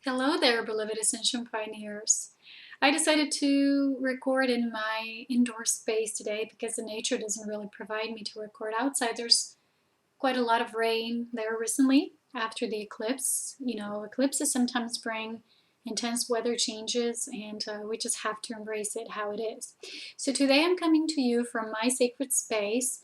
Hello there, beloved Ascension pioneers. I decided to record in my indoor space today because the nature doesn't really provide me to record outside. There's quite a lot of rain there recently after the eclipse. Eclipses sometimes bring intense weather changes, and we just have to embrace it how it is. So today I'm coming to you from my sacred space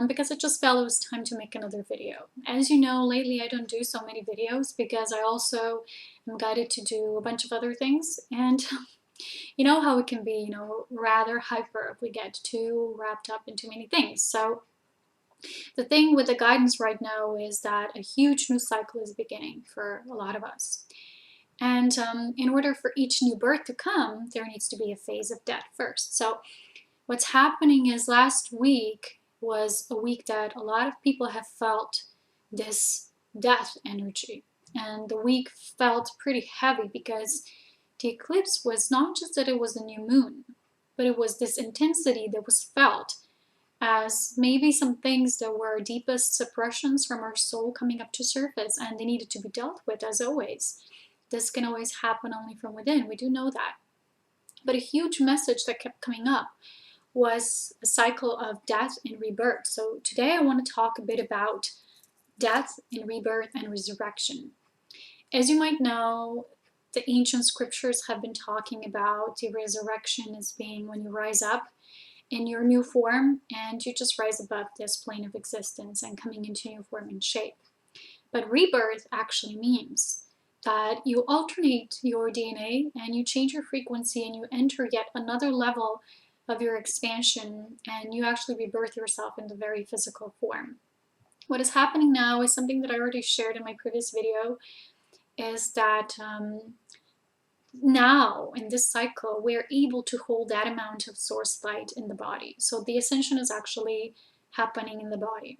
because it just felt it was time to make another video. As you know, lately I don't do so many videos because I also am guided to do a bunch of other things, and you know how it can be, rather hyper if we get too wrapped up into many things. So the thing with the guidance right now is that a huge new cycle is beginning for a lot of us. And in order for each new birth to come, there needs to be a phase of death first. So what's happening is last week was a week that a lot of people have felt this death energy. And the week felt pretty heavy because the eclipse was not just that it was a new moon, but it was this intensity that was felt as maybe some things that were deepest suppressions from our soul coming up to surface, and they needed to be dealt with. As always, this can always happen only from within, we do know that. But a huge message that kept coming up was a cycle of death and rebirth. So today I want to talk a bit about death and rebirth and resurrection. As you might know, the ancient scriptures have been talking about the resurrection as being when you rise up in your new form and you just rise above this plane of existence and coming into new form and shape. But rebirth actually means that you alternate your DNA and you change your frequency and you enter yet another level of your expansion, and you actually rebirth yourself in the very physical form. What is happening now is something that I already shared in my previous video, is that now in this cycle we're able to hold that amount of source light in the body. So the ascension is actually happening in the body.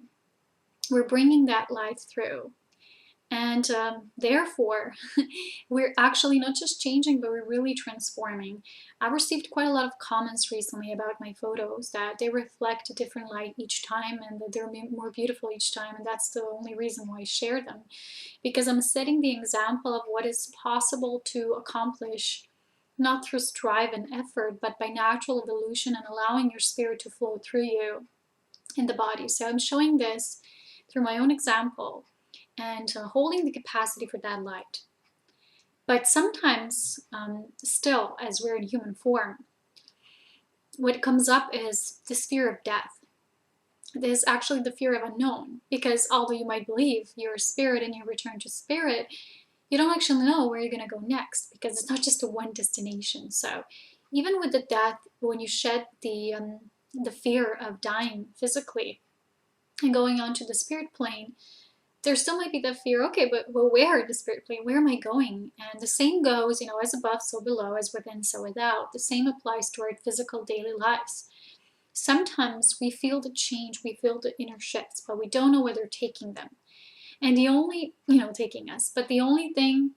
We're bringing that light through, and therefore we're actually not just changing, but we're really transforming. I received quite a lot of comments recently about my photos, that they reflect a different light each time and that they're more beautiful each time, and that's the only reason why I share them, because I'm setting the example of what is possible to accomplish, not through strive and effort, but by natural evolution and allowing your spirit to flow through you in the body. So I'm showing this through my own example and holding the capacity for that light. But sometimes, still, as we're in human form, what comes up is this fear of death. There's actually the fear of unknown, because although you might believe you're a spirit and you return to spirit, you don't actually know where you're going to go next, because it's not just a one destination. So even with the death, when you shed the fear of dying physically and going on to the spirit plane, there still might be the fear, okay, but where in the spirit plane? Where am I going? And the same goes, as above, so below, as within, so without. The same applies to our physical daily lives. Sometimes we feel the change, we feel the inner shifts, but we don't know where they're taking them. And the only, taking us, but the only thing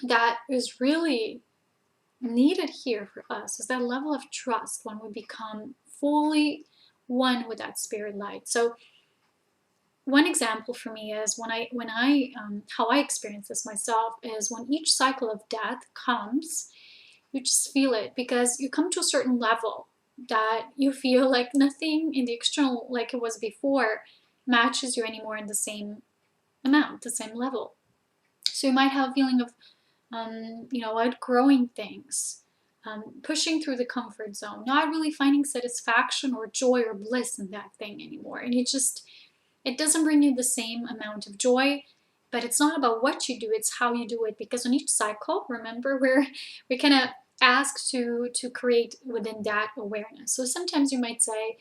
that is really needed here for us is that level of trust when we become fully one with that spirit light. So one example for me is how I experience this myself is when each cycle of death comes, you just feel it, because you come to a certain level that you feel like nothing in the external, like it was before, matches you anymore in the same amount, the same level. So you might have a feeling of, outgrowing things, pushing through the comfort zone, not really finding satisfaction or joy or bliss in that thing anymore, and it doesn't bring you the same amount of joy. But it's not about what you do, it's how you do it, because on each cycle, remember, we kind of asked to create within that awareness. So sometimes you might say,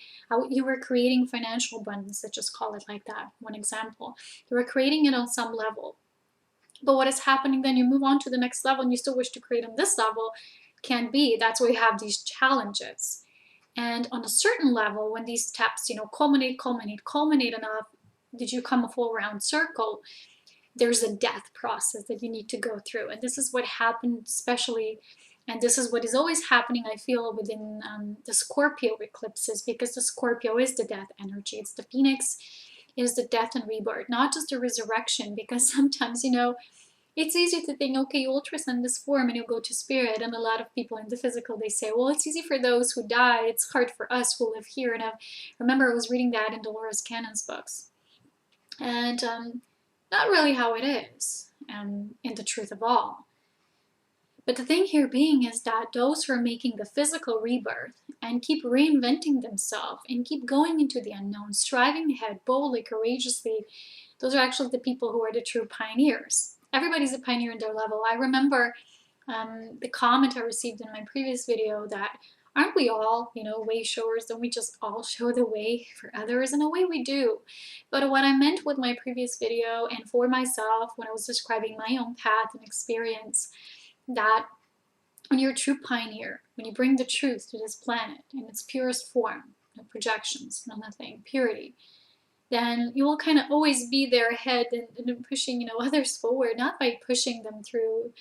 you were creating financial abundance, let's just call it like that, one example. You were creating it on some level, but what is happening then, you move on to the next level and you still wish to create on this level. Can be, that's why you have these challenges. And on a certain level, when these steps, culminate enough, did you come a full round circle, there's a death process that you need to go through. And this is what happened, especially, and this is what is always happening, I feel, within the Scorpio eclipses, because the Scorpio is the death energy. It's the phoenix, is the death and rebirth, not just a resurrection, because sometimes, It's easy to think, okay, you'll transcend this form and you'll go to spirit. And a lot of people in the physical, they say, well, it's easy for those who die. It's hard for us who live here. And I remember I was reading that in Dolores Cannon's books. And not really how it is, in the truth of all. But the thing here being is that those who are making the physical rebirth and keep reinventing themselves and keep going into the unknown, striving ahead boldly, courageously, those are actually the people who are the true pioneers. Everybody's a pioneer in their level. I remember the comment I received in my previous video that aren't we all, way showers? Don't we just all show the way for others? In a way we do. But what I meant with my previous video and for myself when I was describing my own path and experience, that when you're a true pioneer, when you bring the truth to this planet in its purest form, no projections, no nothing, purity, then you will kind of always be there ahead and pushing, others forward, not by pushing them through,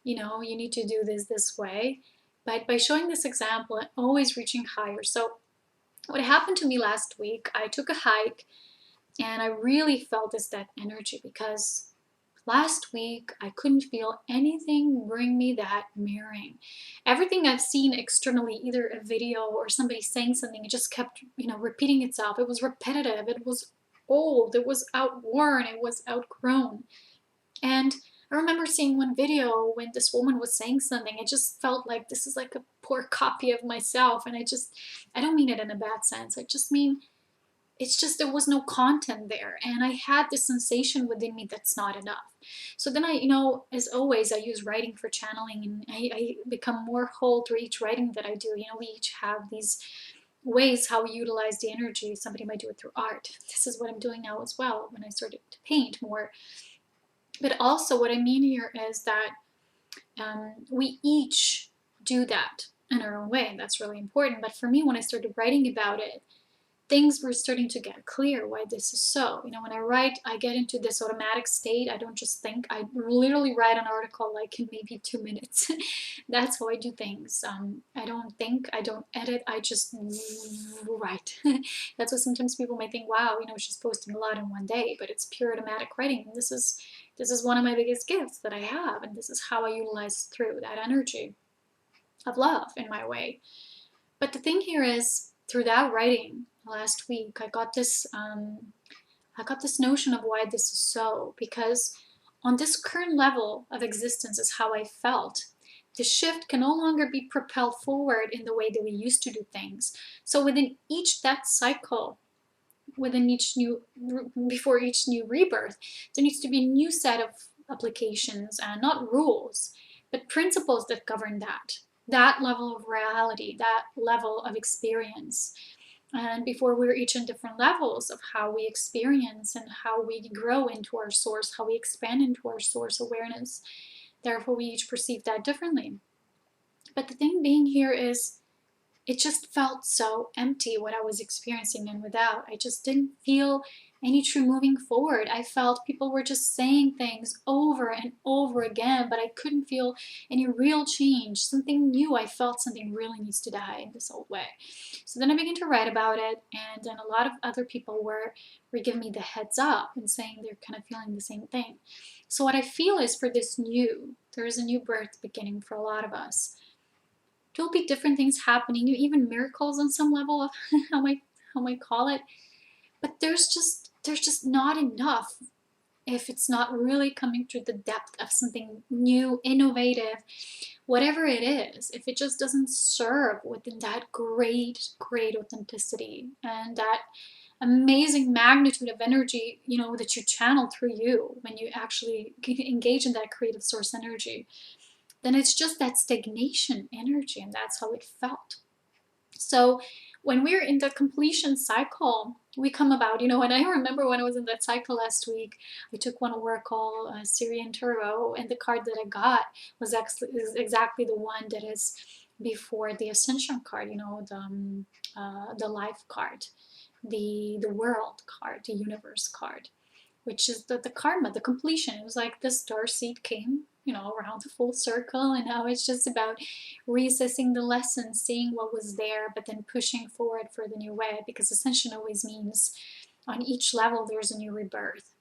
you need to do this way, but by showing this example and always reaching higher. So what happened to me last week, I took a hike and I really felt that energy, because last week I couldn't feel anything bring me that mirroring. Everything I've seen externally, either a video or somebody saying something, it just kept, repeating itself. It was repetitive, it was old, it was outworn, it was outgrown. And I remember seeing one video when this woman was saying something, it just felt like this is like a poor copy of myself. And I don't mean it in a bad sense. I just mean, it's just there was no content there. And I had this sensation within me that's not enough. So then I, as always, I use writing for channeling, and I become more whole through each writing that I do. We each have these ways how we utilize the energy. Somebody might do it through art. This is what I'm doing now as well when I started to paint more. But also what I mean here is that we each do that in our own way, and that's really important. But for me, when I started writing about it, things were starting to get clear why this is so. When I write, I get into this automatic state. I don't just think. I literally write an article like in maybe 2 minutes. That's how I do things. I don't think, I don't edit, I just write. That's what sometimes people might think, wow, she's posting a lot in one day, but it's pure automatic writing. And this is one of my biggest gifts that I have, and this is how I utilize through that energy of love in my way. But the thing here is, through that writing last week, I got this notion of why this is so, because on this current level of existence is how I felt. The shift can no longer be propelled forward in the way that we used to do things. So within each death cycle, before each new rebirth, there needs to be a new set of applications, and not rules, but principles that govern that level of reality, that level of experience. And before, we're each in different levels of how we experience and how we grow into our source, how we expand into our source awareness. Therefore, we each perceive that differently. But the thing being here is, it just felt so empty what I was experiencing and without. I just didn't feel any true moving forward. I felt people were just saying things over and over again, but I couldn't feel any real change, something new. I felt something really needs to die in this old way. So then I began to write about it, and then a lot of other people were giving me the heads up and saying they're kind of feeling the same thing. So what I feel is, for this there is a new birth beginning for a lot of us. There'll be different things happening, even miracles on some level of how I call it. But there's just not enough if it's not really coming through the depth of something new, innovative, whatever it is. If it just doesn't serve within that great authenticity and that amazing magnitude of energy, that you channel through you when you actually engage in that creative source energy, then it's just that stagnation energy, and that's how it felt. So when we're in the completion cycle, we come about, and I remember when I was in that cycle last week, I took one oracle, Syrian Tarot, and the card that I got is exactly the one that is before the Ascension card, the life card, the world card, the universe card, which is the karma, the completion. It was like the star seed came, around the full circle, and now it's just about reassessing the lessons, seeing what was there, but then pushing forward for the new way, because Ascension always means on each level there's a new rebirth.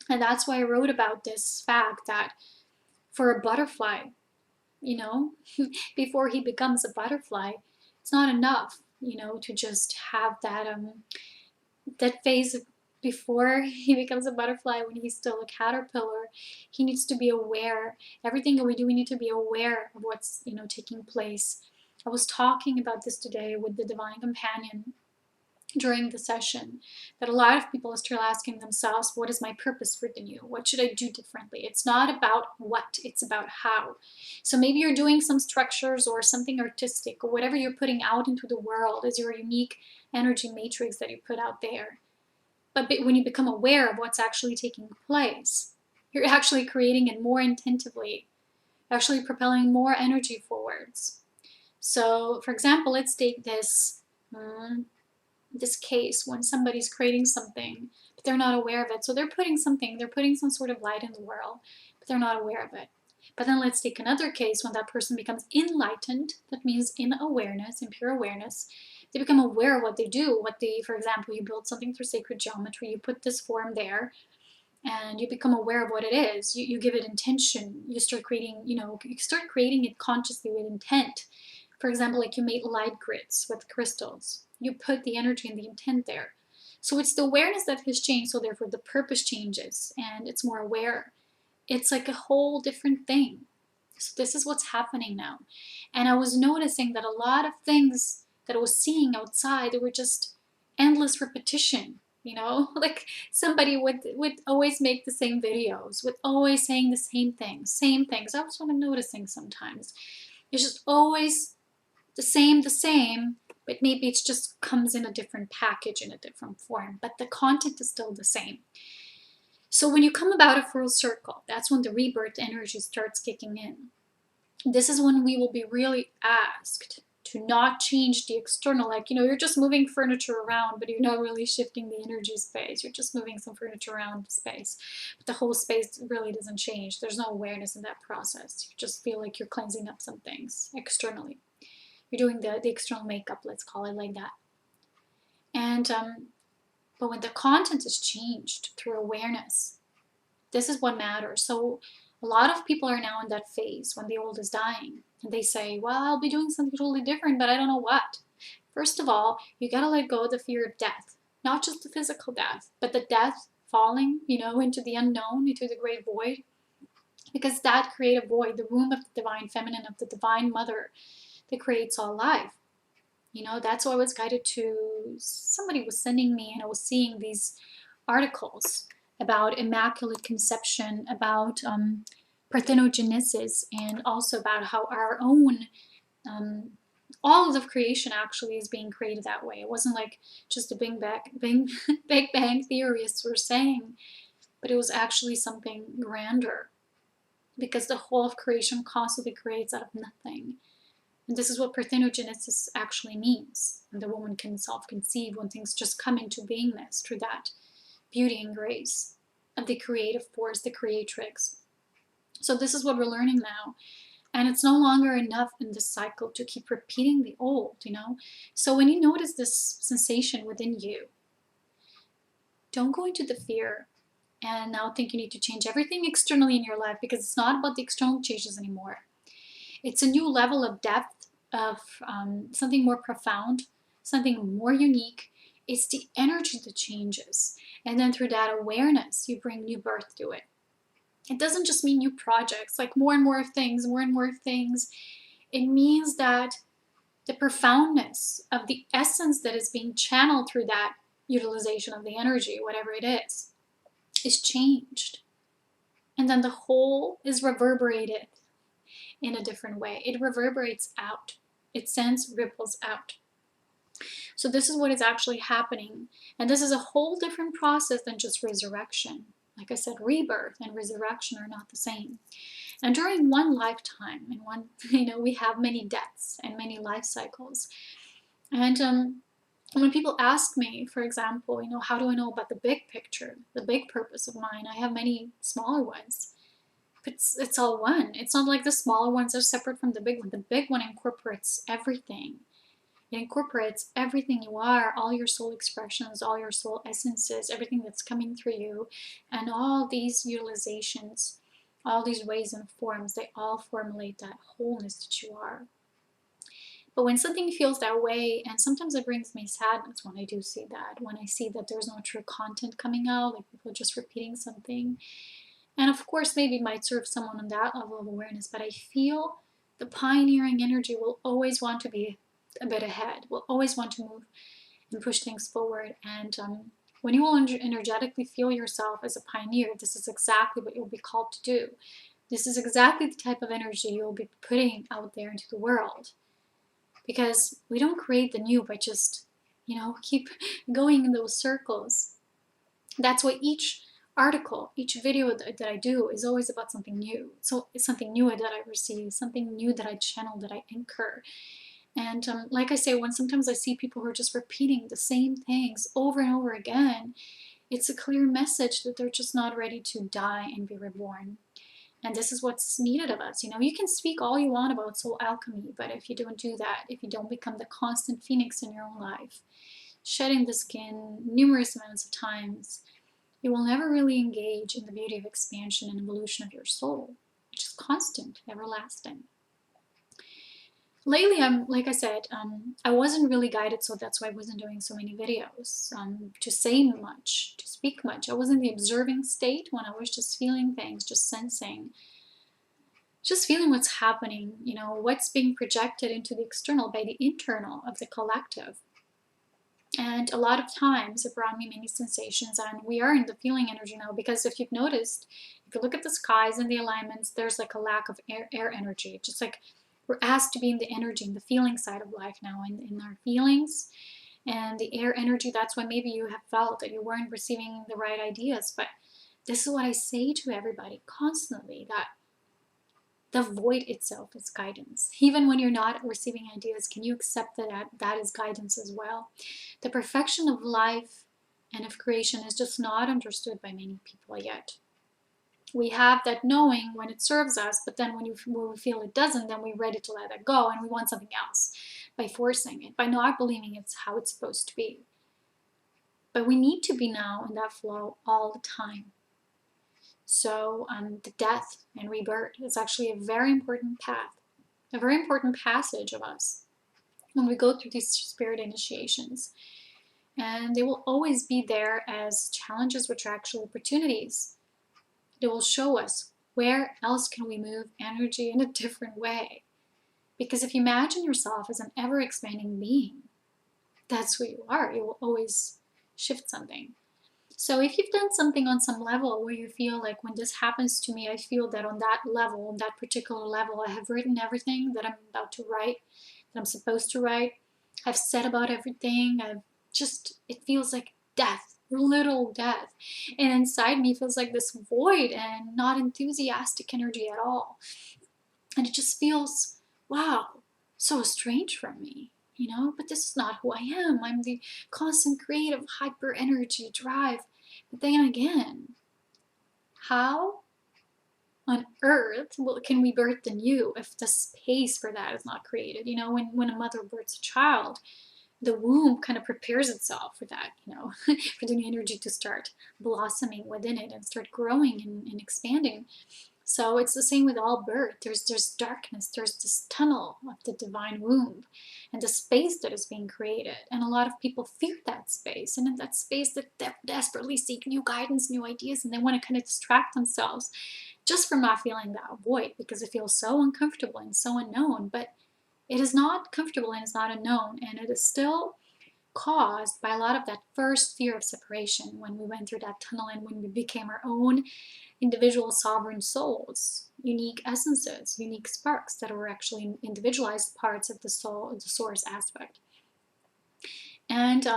And that's why I wrote about this fact that for a butterfly, before he becomes a butterfly, it's not enough, to just have that phase before he becomes a butterfly, when he's still a caterpillar. He needs to be aware. Everything that we do, we need to be aware of what's taking place. I was talking about this today with the divine companion during the session, that a lot of people are still asking themselves, what is my purpose for the new? What should I do differently? It's not about what, it's about how. So maybe you're doing some structures or something artistic, or whatever you're putting out into the world is your unique energy matrix that you put out there. But when you become aware of what's actually taking place, you're actually creating it more intentively, actually propelling more energy forwards. So for example, let's take this case when somebody's creating something, but they're not aware of it. So they're putting some sort of light in the world, but they're not aware of it. But then let's take another case when that person becomes enlightened. That means in awareness, in pure awareness. They become aware of what they do. For example, you build something through sacred geometry, you put this form there, and you become aware of what it is. You give it intention. You start creating it consciously with intent. For example, like you made light grids with crystals. You put the energy and the intent there. So it's the awareness that has changed, so therefore the purpose changes and it's more aware. It's like a whole different thing. So this is what's happening now. And I was noticing that a lot of things that I was seeing outside, they were just endless repetition. Like somebody would always make the same videos, with always saying the same things. That's what I'm noticing sometimes. It's just always the same, but maybe it just comes in a different package, in a different form, but the content is still the same. So when you come about a full circle, that's when the rebirth energy starts kicking in. This is when we will be really asked to not change the external, like, you're just moving furniture around, but you're not really shifting the energy space. You're just moving some furniture around the space, but the whole space really doesn't change. There's no awareness in that process. You just feel like you're cleansing up some things externally. You're doing the external makeup, let's call it like that. And but when the content is changed through awareness, this is what matters. So a lot of people are now in that phase when the old is dying, and they say, well, I'll be doing something totally different, but I don't know what. First of all, you gotta let go of the fear of death, not just the physical death, but the death falling, into the unknown, into the great void, because that creative void, the womb of the divine feminine, of the divine mother, that creates all life. That's why I was guided to, somebody was sending me, and I was seeing these articles about immaculate conception, about parthenogenesis, and also about how our own, all of creation actually is being created that way. It wasn't like just the Big Bang theorists were saying, but it was actually something grander, because the whole of creation constantly creates out of nothing. And this is what parthenogenesis actually means. And the woman can self-conceive when things just come into beingness through that beauty and grace of the creative force, the creatrix. So this is what we're learning now. And it's no longer enough in this cycle to keep repeating the old, So when you notice this sensation within you, don't go into the fear and now think you need to change everything externally in your life, because it's not about the external changes anymore. It's a new level of depth, of something more profound, something more unique. It's the energy that changes. And then through that awareness, you bring new birth to it. It doesn't just mean new projects, like more and more things. It means that the profoundness of the essence that is being channeled through that utilization of the energy, whatever it is changed. And then the whole is reverberated in a different way. It reverberates out. It sends ripples out. So this is what is actually happening. And this is a whole different process than just resurrection. Like I said, rebirth and resurrection are not the same. And during one lifetime, we have many deaths and many life cycles. And when people ask me, for example, how do I know about the big picture, the big purpose of mine? I have many smaller ones. It's all one. It's not like the smaller ones are separate from the big one. The big one incorporates everything. It incorporates everything you are, all your soul expressions, all your soul essences, everything that's coming through you, and all these utilizations, all these ways and forms, they all formulate that wholeness that you are. But when something feels that way, and sometimes it brings me sadness when I do see that, when I see that there's no true content coming out, like people just repeating something. And of course, maybe it might serve someone on that level of awareness, but I feel the pioneering energy will always want to be a bit ahead, will always want to move and push things forward. And when you will energetically feel yourself as a pioneer, this is exactly what you'll be called to do. This is exactly the type of energy you'll be putting out there into the world. Because we don't create the new by just, keep going in those circles. That's why each article, each video that I do is always about something new. So it's something new that I receive, something new that I channel, that I anchor. And like I say, when sometimes I see people who are just repeating the same things over and over again, it's a clear message that they're just not ready to die and be reborn. And this is what's needed of us. You can speak all you want about soul alchemy, but if you don't do that, if you don't become the constant phoenix in your own life, shedding the skin numerous amounts of times, you will never really engage in the beauty of expansion and evolution of your soul, which is constant, everlasting. Lately, like I said, I wasn't really guided, so that's why I wasn't doing so many videos to say much, to speak much. I was in the observing state when I was just feeling things, just sensing, just feeling what's happening, what's being projected into the external by the internal of the collective. And a lot of times it brought me many sensations, and we are in the feeling energy now, because if you've noticed, if you look at the skies and the alignments, there's like a lack of air energy. Just like we're asked to be in the energy, in the feeling side of life now, in our feelings and the air energy. That's why maybe you have felt that you weren't receiving the right ideas. But this is what I say to everybody constantly, that the void itself is guidance. Even when you're not receiving ideas, can you accept that is guidance as well? The perfection of life and of creation is just not understood by many people yet. We have that knowing when it serves us, but then when we feel it doesn't, then we're ready to let it go and we want something else by forcing it, by not believing it's how it's supposed to be. But we need to be now in that flow all the time. So the death and rebirth is actually a very important path, a very important passage of us when we go through these spirit initiations. And they will always be there as challenges, which are actually opportunities. They will show us where else can we move energy in a different way. Because if you imagine yourself as an ever-expanding being, that's who you are. You will always shift something. So if you've done something on some level where you feel like, when this happens to me, I feel that on that level, on that particular level, I have written everything that I'm about to write, that I'm supposed to write. I've said about everything. It feels like death, literal death. And inside me feels like this void and not enthusiastic energy at all. And it just feels, wow, so strange for me. But this is not who I am. I'm the constant creative hyper energy drive. But then again, how on earth can we birth the new if the space for that is not created? When a mother births a child, the womb kind of prepares itself for that, for the new energy to start blossoming within it and start growing and expanding. So it's the same with all birth. There's darkness, there's this tunnel of the divine womb and the space that is being created. And a lot of people fear that space. And in that space, they desperately seek new guidance, new ideas, and they want to kind of distract themselves just from not feeling that void, because it feels so uncomfortable and so unknown. But it is not comfortable and it's not unknown. And it is still caused by a lot of that first fear of separation when we went through that tunnel and when we became our own individual sovereign souls, unique essences, unique sparks that were actually individualized parts of the soul, the source aspect. And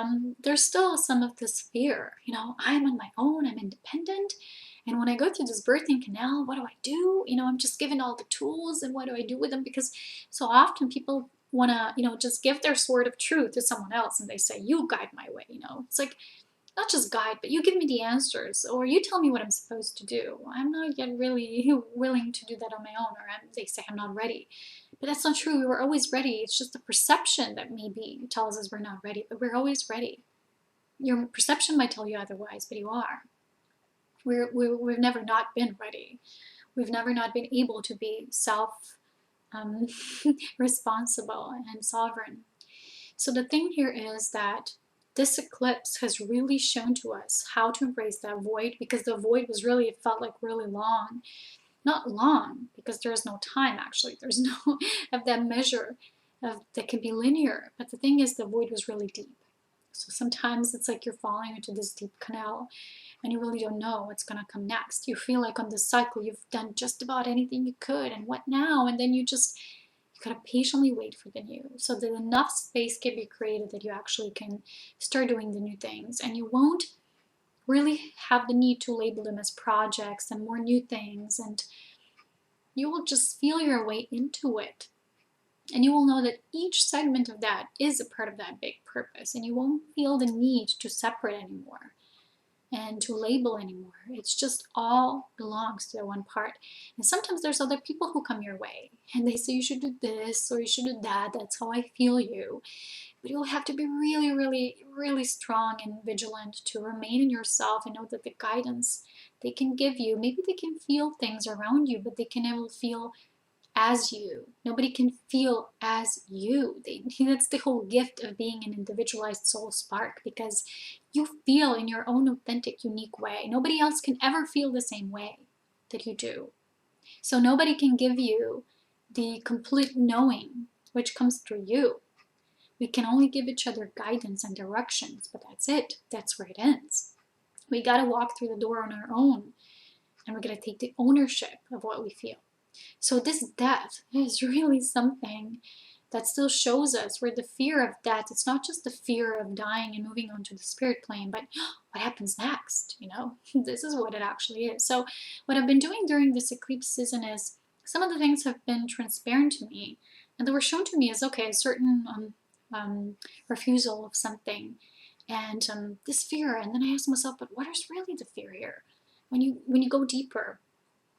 there's still some of this fear, I'm on my own, I'm independent. And when I go through this birthing canal, what do I do? I'm just given all the tools, and what do I do with them? Because so often people want to, just give their sword of truth to someone else, and they say, you guide my way, It's like, not just guide, but you give me the answers, or you tell me what I'm supposed to do. I'm not yet really willing to do that on my own, or they say I'm not ready. But that's not true. We were always ready. It's just the perception that maybe tells us we're not ready, but we're always ready. Your perception might tell you otherwise, but you are. We've never not been ready. We've never not been able to be self um, responsible and sovereign. So the thing here is that this eclipse has really shown to us how to embrace that void, because the void was really, it felt like really long. Not long, because there's no time actually. There's no of that measure of that can be linear. But the thing is, the void was really deep. So sometimes it's like you're falling into this deep canal and you really don't know what's going to come next. You feel like on this cycle you've done just about anything you could, and what now? And then you gotta patiently wait for the new, so that enough space can be created that you actually can start doing the new things, and you won't really have the need to label them as projects and more new things, and you will just feel your way into it. And you will know that each segment of that is a part of that big purpose, and you won't feel the need to separate anymore and to label anymore. It's just all belongs to that one part. And sometimes there's other people who come your way and they say you should do this or you should do that. That's how I feel you. But you'll have to be really, really, really strong and vigilant to remain in yourself and know that the guidance they can give you, maybe they can feel things around you, but they can never feel as you. Nobody can feel as you. That's the whole gift of being an individualized soul spark, because you feel in your own authentic, unique way. Nobody else can ever feel the same way that you do. So nobody can give you the complete knowing which comes through you. We can only give each other guidance and directions, but that's it. That's where it ends. We got to walk through the door on our own, and we're going to take the ownership of what we feel. So this death is really something that still shows us where the fear of death, it's not just the fear of dying and moving on to the spirit plane, but what happens next? This is what it actually is. So what I've been doing during this eclipse season is some of the things have been transparent to me, and they were shown to me as, okay, a certain refusal of something, and this fear. And then I asked myself, but what is really the fear here? When you go deeper,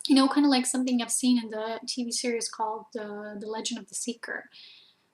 kind of like something I've seen in the TV series called The Legend of the Seeker,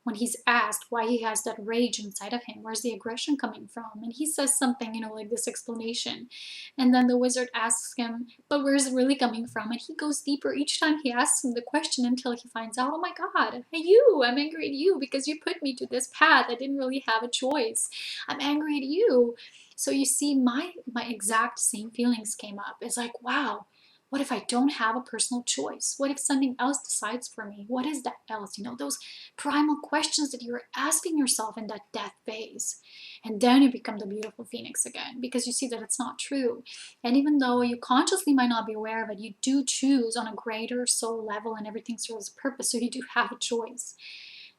when he's asked why he has that rage inside of him, where's the aggression coming from? And he says something, like this explanation. And then the wizard asks him, but where's it really coming from? And he goes deeper each time he asks him the question until he finds out, oh my God, I'm angry at you because you put me to this path. I didn't really have a choice. I'm angry at you. So you see, my exact same feelings came up. It's like, wow, what if I don't have a personal choice? What if something else decides for me? What is that else? Those primal questions that you're asking yourself in that death phase. And then you become the beautiful phoenix again, because you see that it's not true. And even though you consciously might not be aware of it, you do choose on a greater soul level, and everything serves a purpose. So you do have a choice.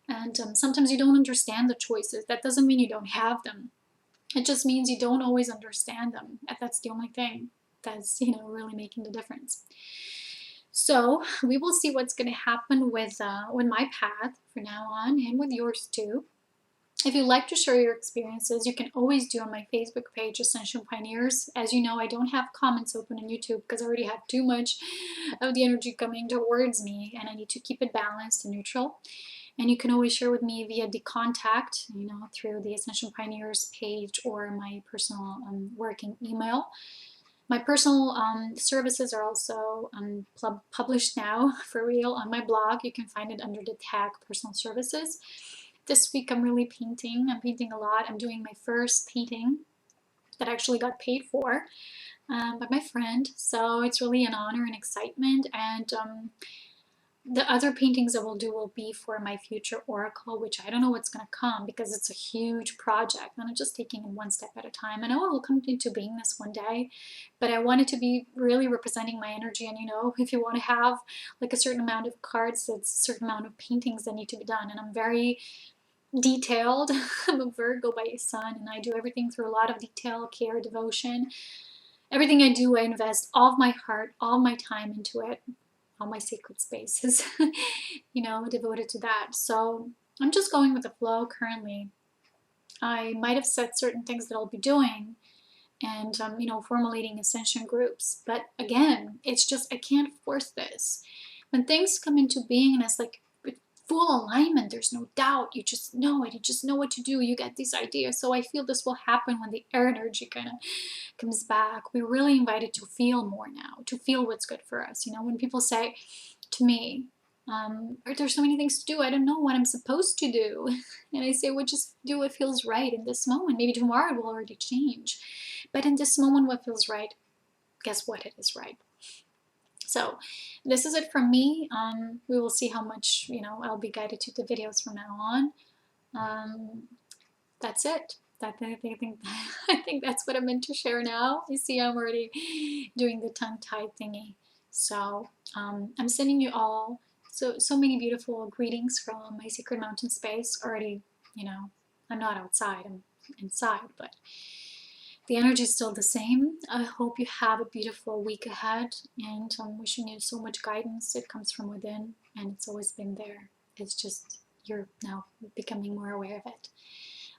And sometimes you don't understand the choices. That doesn't mean you don't have them. It just means you don't always understand them. And that's the only thing that's really making the difference. So we will see what's going to happen with my path from now on, and with yours too. If you'd like to share your experiences, you can always do on my Facebook page, Ascension Pioneers. As you know, I don't have comments open on YouTube because I already have too much of the energy coming towards me, and I need to keep it balanced and neutral. And you can always share with me via the contact, through the Ascension Pioneers page or my personal working email. My personal services are also published now for real on my blog. You can find it under the tag personal services. This week I'm really painting. I'm painting a lot. I'm doing my first painting that I actually got paid for by my friend. So it's really an honor and excitement. And the other paintings I will do will be for my future oracle, which I don't know what's going to come because it's a huge project and I'm just taking it one step at a time. I know it will come into being this one day, but I want it to be really representing my energy. And if you want to have like a certain amount of cards, it's a certain amount of paintings that need to be done. And I'm very detailed. I'm a Virgo by sun, and I do everything through a lot of detail, care, devotion. Everything I do, I invest all of my heart, all my time into it. All my sacred spaces, devoted to that. So I'm just going with the flow currently. I might have said certain things that I'll be doing and, formulating ascension groups. But again, it's just, I can't force this. When things come into being and it's like, it full alignment. There's no doubt. You just know it. You just know what to do. You get these ideas. So I feel this will happen when the air energy kind of comes back. We're really invited to feel more now, to feel what's good for us. You know, when people say to me, there's so many things to do, I don't know what I'm supposed to do. And I say, well, just do what feels right in this moment. Maybe tomorrow it will already change. But in this moment, what feels right, guess what? It is right. So this is it from me. We will see how much, you know, I'll be guided to the videos from now on. That's it. I think that's what I meant to share now. You see, I'm already doing the tongue-tied thingy. So I'm sending you all so many beautiful greetings from my secret mountain space. Already, you know, I'm not outside, I'm inside, but the energy is still the same. I hope you have a beautiful week ahead, and I'm wishing you so much guidance. It comes from within, and it's always been there. It's just you're now becoming more aware of it.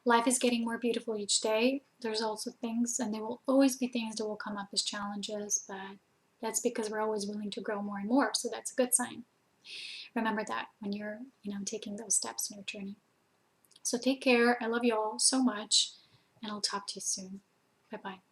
Life is getting more beautiful each day. There's also things, and there will always be things that will come up as challenges, but that's because we're always willing to grow more and more, so that's a good sign. Remember that when you're, you know, taking those steps in your journey. So take care. I love you all so much, and I'll talk to you soon. Bye-bye.